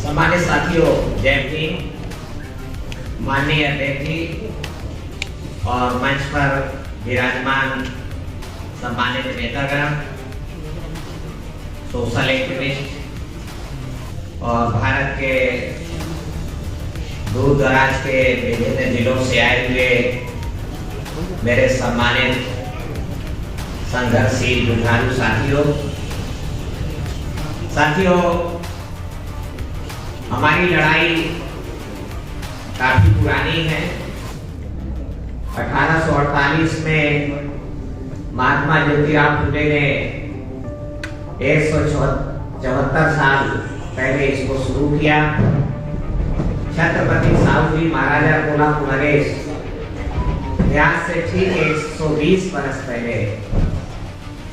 सम्मानित साथियों, जय भीम। माननीय अध्यक्ष जी और मंच पर विराजमान सम्मानित नेतागण, सोशल एक्टिविस्ट और भारत के दूर दराज के विभिन्न जिलों से आए हुए मेरे सम्मानित संघर्षशील जुझारू साथियों, हमारी लड़ाई काफी पुरानी है। 1848 में महात्मा ज्योतिराव फुले ने 174 साल पहले इसको शुरू किया। छत्रपति साहू महाराजा कोल्हापुर नरेश आज से ठीक 120 वर्ष पहले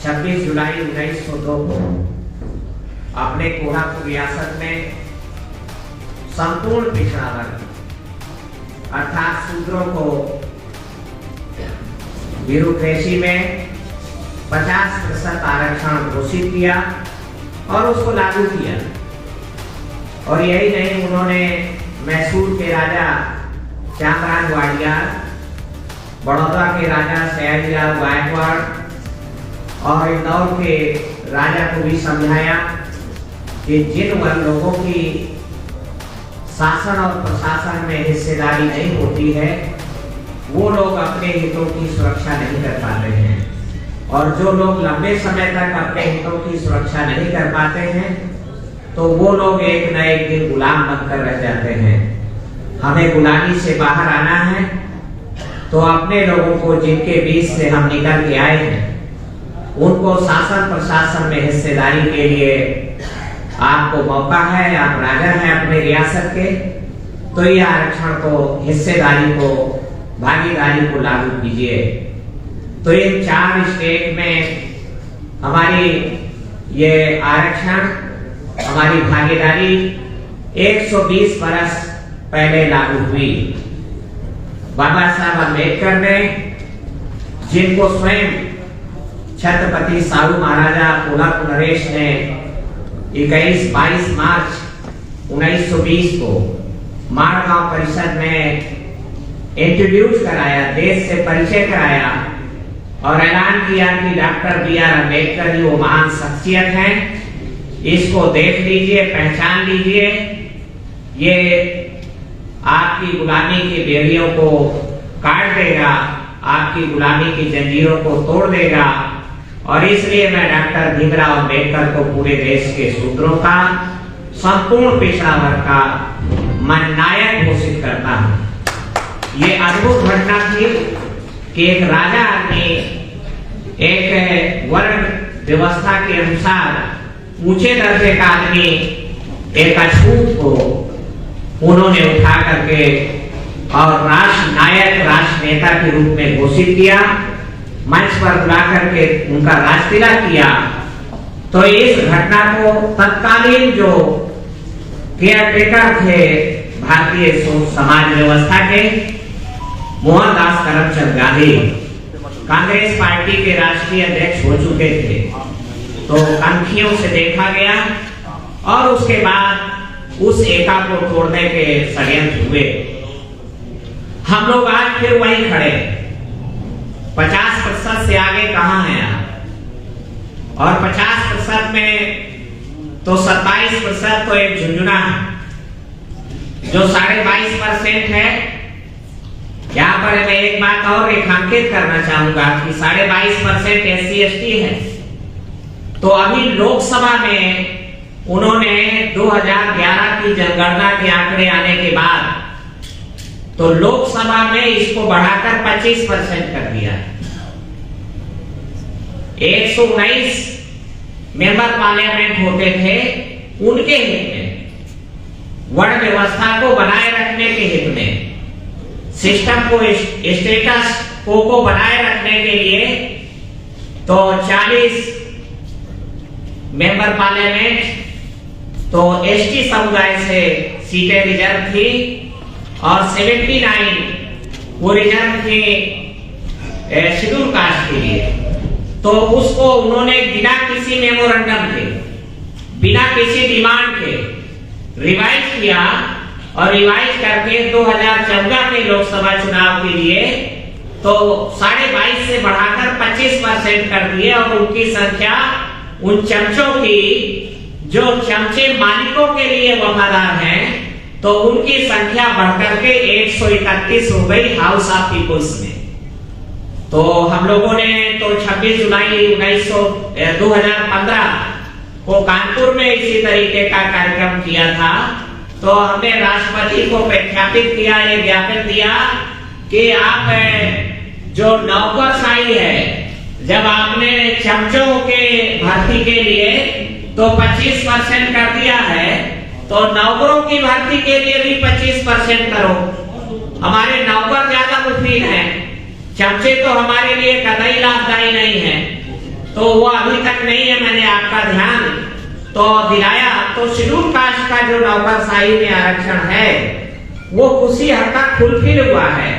26 जुलाई 1902 को अपने कोल्हापुर रियासत में संपूर्ण पिछड़ा वर्ग अर्थात शूद्रों को ब्यूरोक्रेसी में 50% आरक्षण घोषित किया और उसको लागू किया। और यही नहीं, उन्होंने मैसूर के राजा चामराज वाडियार, बड़ौदा के राजा सयाजीराव गायकवाड़ और इंदौर के राजा को भी समझाया कि जिन लोगों की शासन और प्रशासन में हिस्सेदारी नहीं होती है, वो लोग अपने हितों की सुरक्षा नहीं कर पाते हैं, और जो लोग लंबे समय तक अपने हितों की सुरक्षा नहीं कर पाते हैं तो वो लोग एक न एक दिन गुलाम बनकर रह जाते हैं। हमें गुलामी से बाहर आना है, तो अपने लोगों को जिनके बीच से हम निकल के आए हैं उनको शासन प्रशासन में हिस्सेदारी के लिए आपको मौका है। आप राजा हैं अपने रियासत के, तो ये आरक्षण को, हिस्सेदारी को, भागीदारी को लागू कीजिए। तो इन 4 स्टेट में हमारी ये आरक्षण, हमारी भागीदारी 120 वर्ष पहले लागू हुई। बाबा साहब अम्बेडकर ने, जिनको स्वयं छत्रपति साहू महाराजा कोल्हापुर नरेश ने 22 मार्च 1920 को माड़गांव परिषद में इंट्रोड्यूस कराया, देश से परिचय कराया और ऐलान किया कि डॉक्टर B.R. अम्बेडकर जी वो महान शख्सियत हैं, इसको देख लीजिए, पहचान लीजिए। ये आपकी गुलामी की बेड़ियों को काट देगा, आपकी गुलामी की जंजीरों को तोड़ देगा। और इसलिए मैं डॉक्टर भीमराव अम्बेडकर को पूरे देश के शूद्रों का, संपूर्ण पिछड़ा वर्ग का मैं नायक घोषित करता हूँ। ये अद्भुत घटना थी कि एक राजा आदमी एक वर्ण व्यवस्था के अनुसार ऊंचे दर्जे का आदमी, एक अछूत को उन्होंने उठा करके और राष्ट्र नायक, राष्ट्र नेता के रूप में घोषित किया, मंच पर बुला करके उनका राजतिलक किया। तो इस घटना को तत्कालीन जो केयरटेकर थे भारतीय समाज व्यवस्था के, मोहनदास करमचंद गांधी, कांग्रेस पार्टी के राष्ट्रीय अध्यक्ष हो चुके थे, तो कनखियों से देखा गया और उसके बाद उस एका को तोड़ने के षड्यंत्र हुए। हम लोग आज फिर वहीं खड़े, 50% से आगे कहां हैं आप? और 50% में तो 27% तो एक झुंझुना है, जो 22.5% है। यहाँ पर मैं एक बात और रेखांकित करना चाहूंगा कि 22.5% SC/ST है। तो अभी लोकसभा में उन्होंने 2011 की जनगणना के आंकड़े आने के बाद तो लोकसभा में इसको बढ़ाकर 25% कर दिया। 119 मेंबर पार्लियामेंट होते थे, उनके हित में, वर्ण व्यवस्था को बनाए रखने के हित में, सिस्टम को, स्टेटस को बनाए रखने के लिए तो 40 मेंबर पार्लियामेंट तो ST समुदाय से सीटें रिजर्व थी और 79 वो रिजर्व थी शेड्यूल कास्ट के लिए। तो उसको उन्होंने बिना किसी मेमोरेंडम के बिना किसी डिमांड के रिवाइज किया और रिवाइज करके 2014 के लोकसभा चुनाव के लिए तो 22.5 से बढ़ाकर 25% कर दिए और उनकी संख्या उन चमचों की जो चमचे मालिकों के लिए वफादार हैं तो उनकी संख्या बढ़कर के 131 हो गई हाउस ऑफ पीपुल्स में। तो हम लोगों ने तो 26 जुलाई 2015 को कानपुर में इसी तरीके का कार्यक्रम किया था। तो हमने राष्ट्रपति को प्रख्यापित किया, ये ज्ञापन दिया कि आप जो नौकरशाही है, जब आपने चमचों के भर्ती के लिए तो 25% कर दिया है तो नौकरों की भर्ती के लिए भी 25% करो। हमारे नौकर ज्यादा मुफीद हैं, चमचे तो हमारे लिए कतई लाभदायी नहीं है। तो वो अभी तक नहीं है, मैंने आपका ध्यान तो दिलाया। तो शेड्यूल कास्ट का जो नौकरशाही में आरक्षण है वो उसी हद तक फुलफिल हुआ है,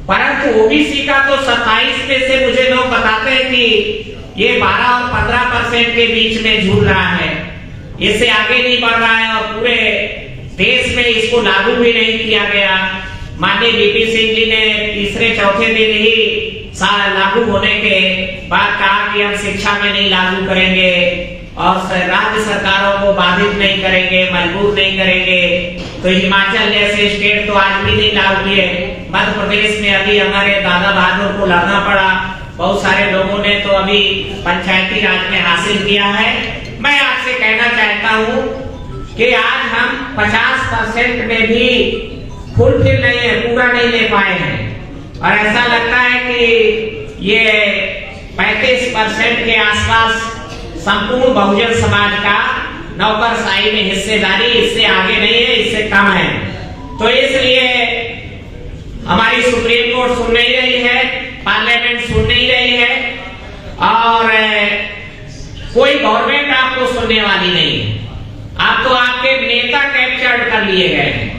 परंतु ओबीसी का तो 27 में से मुझे लोग बताते हैं कि ये 12 और 15% के बीच में झूल रहा है, इससे आगे नहीं बढ़ रहा है और पूरे देश में इसको लागू भी नहीं किया गया। माननीय वीपी सिंह जी ने तीसरे चौथे दिन ही लागू होने के बाद कहा कि हम शिक्षा में नहीं लागू करेंगे और राज्य सरकारों को बाधित नहीं करेंगे, मजबूर नहीं करेंगे। तो हिमाचल जैसे स्टेट तो आज भी नहीं लागू किए। मध्य प्रदेश में अभी हमारे दादा बहादुर को लड़ना पड़ा, बहुत सारे लोगों ने तो अभी पंचायती राज में हासिल किया है। मैं आपसे कहना चाहता हूँ कि आज हम 50% में भी फुलफिल नहीं है, पूरा नहीं ले पाए हैं और ऐसा लगता है कि ये 35% के आसपास संपूर्ण बहुजन समाज का नौकरशाही में हिस्सेदारी इससे आगे नहीं है, इससे कम है। तो इसलिए हमारी सुप्रीम कोर्ट सुन नहीं रही है, पार्लियामेंट सुन नहीं रही है और कोई गवर्नमेंट आपको सुनने वाली नहीं है। आप तो आपके नेता कैप्चर्ड कर लिए गए हैं।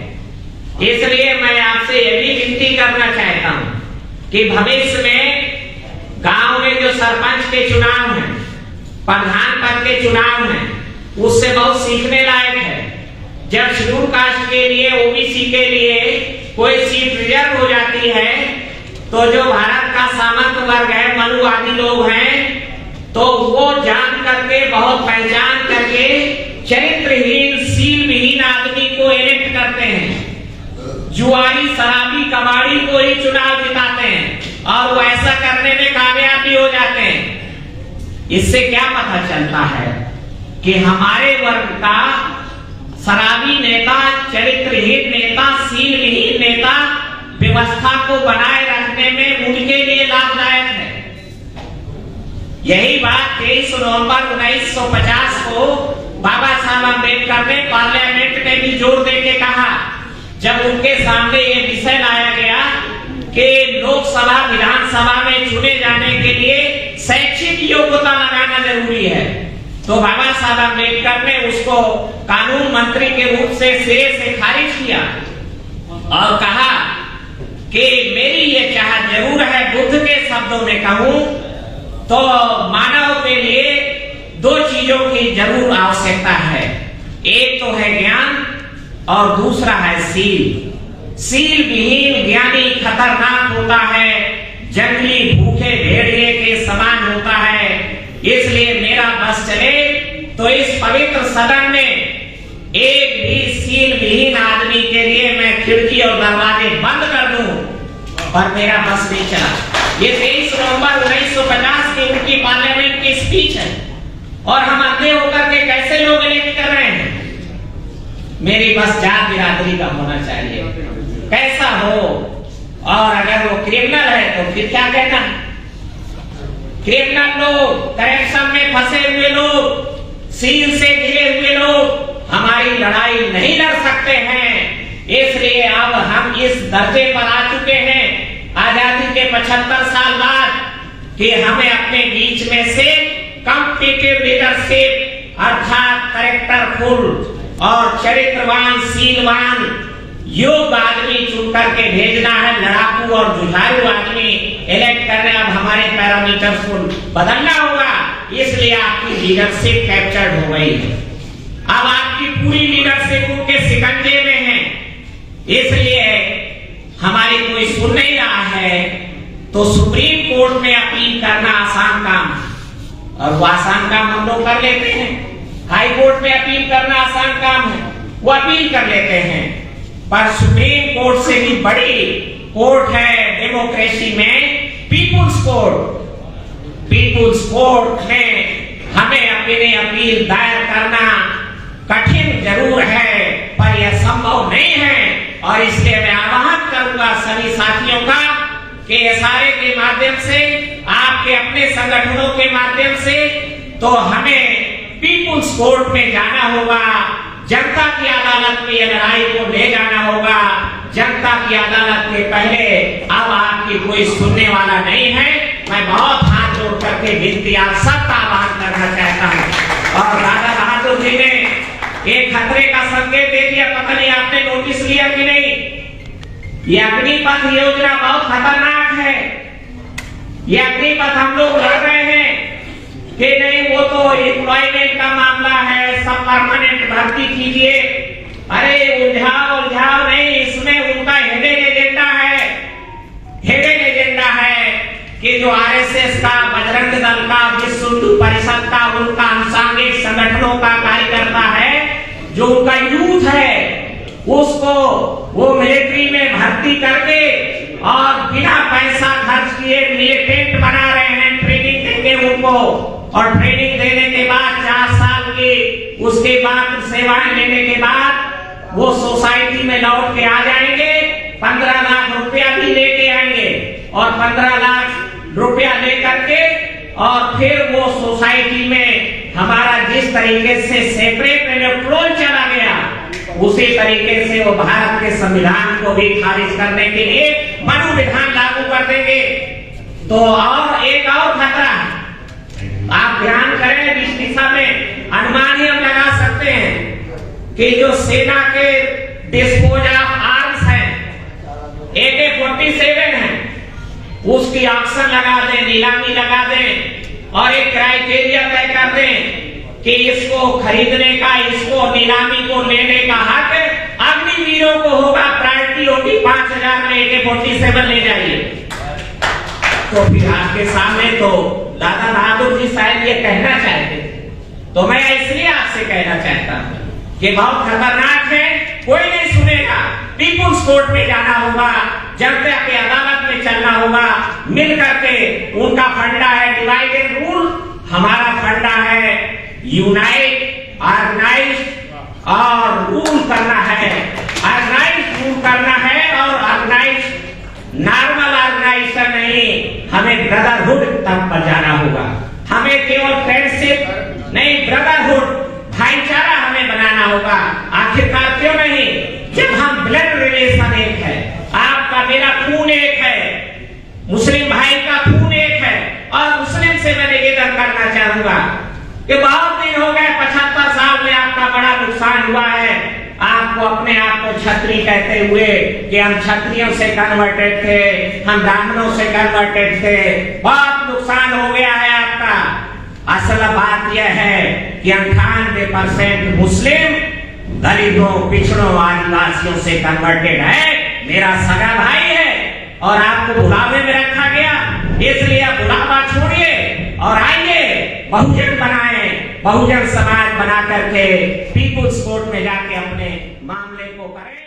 इसलिए मैं आपसे यह भी विनती करना चाहता हूं कि भविष्य में गांव में जो सरपंच के चुनाव हैं, प्रधान पद के चुनाव हैं, उससे बहुत सीखने लायक है। जब शेड्यूल कास्ट के लिए, ओबीसी के लिए कोई सीट रिजर्व हो जाती है तो जो भारत का सामंत वर्ग है, मनुवादी लोग हैं, तो वो जान करके, बहुत पहचान करके चरित्रहीन, सील विहीन आदमी को इलेक्ट करते हैं, जुआरी, शराबी, कबाड़ी को ही चुनाव जिताते हैं और वो ऐसा करने में कामयाब भी हो जाते हैं। इससे क्या पता चलता है कि हमारे वर्ग का शराबी नेता, चरित्रहीन नेता, सील विहीन नेता व्यवस्था को बनाए रखने में उनके लिए लाभदायक है। यही बात 23 नवंबर 1950 को बाबा साहब अम्बेडकर ने पार्लियामेंट में भी जोर देके कहा, जब उनके सामने ये विषय लाया गया कि लोकसभा, विधानसभा में चुने जाने के लिए शैक्षिक योग्यता लगाना जरूरी है, तो बाबा साहब अम्बेडकर ने उसको कानून मंत्री के रूप से सिरे से खारिज किया और कहा कि मेरी ये चाहत जरूर है, बुद्ध के शब्दों में कहूं तो मानव के लिए दो चीजों की जरूर आवश्यकता है, एक तो है ज्ञान और दूसरा है सील। सील विहीन ज्ञानी खतरनाक होता है, जंगली भूखे भेड़िए के समान होता है। इसलिए मेरा बस चले तो इस पवित्र सदन में एक भी सील विहीन आदमी के लिए मैं खिड़की और दरवाजे बंद कर दूं, पर मेरा बस नहीं चला। ये 23 नवंबर 1950 की उनकी पार्लियामेंट की स्पीच है और हम अंधे होकर के कैसे लोग इलेक्ट कर रहे हैं। मेरी बस जात बिरादरी का होना चाहिए, कैसा हो, और अगर वो क्रिमिनल है तो फिर क्या कहना है। क्रिमिनल लोग, करप्शन में फंसे हुए लोग, सील से घिरे हुए लोग हमारी लड़ाई नहीं लड़ सकते हैं। इसलिए अब हम इस दर्जे पर आ चुके हैं आजादी के 75 साल बाद कि हमें अपने बीच में से कॉम्पिटिटिव लीडरशिप अर्थात कैरेक्टरफुल और चरित्रवान, सीलवान, योग्य आदमी चुन करके भेजना है। लड़ाकू और जुझारू आदमी इलेक्ट करने अब हमारे पैरामीटर्स को बदलना होगा। इसलिए आपकी लीडरशिप कैप्चर्ड हो गई है। आपकी पूरी लीडरशिप उनके शिकंजे में है, इसलिए हमारी कोई सुन नहीं रहा है तो सुप्रीम कोर्ट में अपील करना आसान काम है, और वो आसान काम हम लोग कर लेते हैं। हाई कोर्ट में अपील करना आसान काम है, वो अपील कर लेते हैं, पर सुप्रीम कोर्ट से भी बड़ी कोर्ट है डेमोक्रेसी में पीपुल्स कोर्ट। पीपुल्स कोर्ट में हमें अपनी अपील दायर करना कठिन जरूर है, पर यह संभव नहीं है। और इसलिए मैं आह्वान करूंगा सभी साथियों का कि SRA के माध्यम से, आपके अपने संगठनों के माध्यम से, तो हमें पीपुल्स कोर्ट में जाना होगा, जनता की अदालत में यह लड़ाई को ले जाना होगा। जनता की अदालत के पहले अब आपकी कोई सुनने वाला नहीं है। मैं बहुत हाथ जोड़ करके विनती आप सबका आह्वान करना चाहता हूँ। और राजा बहादुर जी ने एक खतरे का संकेत दे दिया, पता नहीं आपने नोटिस लिया कि नहीं। ये अग्निपथ योजना बहुत खतरनाक है। ये अग्निपथ हम लोग लड़ रहे हैं कि नहीं, वो तो एम्प्लॉयमेंट का मामला है, सब परमानेंट भर्ती कीजिए। अरे उलझाओ नहीं, इसमें उनका हिडन एजेंडा है। हिडन एजेंडा है कि जो RSS का, बजरंग दल का, विश्व हिंदू परिषद का, उनका अनुसांगिक संगठनों का कार्यकर्ता है, जो उनका यूथ है, उसको वो मिलिट्री में भर्ती करके और बिना पैसा खर्च किए मिलिटेंट बना रहे हैं। ट्रेनिंग देंगे उनको, और ट्रेनिंग देने के बाद 4 साल की, उसके बाद सेवाएं लेने के बाद वो सोसाइटी में लौट के आ जाएंगे। 15 लाख रुपया भी लेके आएंगे, और 15 लाख रुपया लेकर के और फिर वो सोसाइटी में हमारा जिस तरीके से सेपरेट इलेक्टोरल चला गया, उसी तरीके से वो भारत के संविधान को भी खारिज करने के लिए मनु विधान लागू कर देंगे। तो और एक और खतरा है, आप ध्यान करें, इस दिशा में अनुमान ही हम लगा सकते हैं कि जो सेना के डिस्पोज ऑफ आर्म्स हैं, AK-47 है, उसकी ऑक्शन लगा दें, नीलामी लगा दें, और एक क्राइटेरिया तय कर दें कि इसको खरीदने का, इसको नीलामी को लेने का हक अग्निवीरों को होगा। प्रायोरिटी होगी 5000 में AK-47 ले जाइए। तो फिर आपके सामने तो दादा बहादुर जी शायद ये कहना चाहते थे, तो मैं इसलिए आपसे कहना चाहता हूँ कि बहुत खतरनाक है, कोई नहीं सुनेगा। पीपुल्स कोर्ट में जाना होगा, जनता के अदालत में चलना होगा, मिल करके। उनका फंडा है डिवाइड एंड रूल, हमारा फंडा है यूनाइट, ऑर्गेनाइज और रूल करना है। ऑर्गेनाइज रूल करना है, और ऑर्गेनाइज नॉर्मल ऑर्गेनाइजेशन नहीं, हमें ब्रदरहुड तक पर जाना होगा। हमें केवल फ्रेंडशिप नहीं, ब्रदरहुड, भाईचारा हमें बनाना होगा। आखिरकार क्यों नहीं, जब हम ब्लड रिलेशन एक है, आपका मेरा खून एक है, मुस्लिम भाई का खून एक है। और मुस्लिम से मैं निवेदन करना चाहूंगा कि बहुत दिन हो गए, 75 साल में आपका बड़ा नुकसान हुआ है। आपको अपने आप को क्षत्रिय कहते हुए कि हम क्षत्रियों से कन्वर्टेड थे, हम ब्राह्मणों से कन्वर्टेड थे, बहुत नुकसान हो गया है आपका। असल बात यह है कि 98% मुस्लिम दलितों, पिछड़ों, आदिवासियों से कन्वर्टेड है। मेरा सगा भाई है, और आपको बुलावे में रखा गया, इसलिए आप बुलावा छोड़िए और आइए बहुजन बनाएं, बहुजन समाज बना करके पीपुल्स कोर्ट में जाके अपने मामले को करें।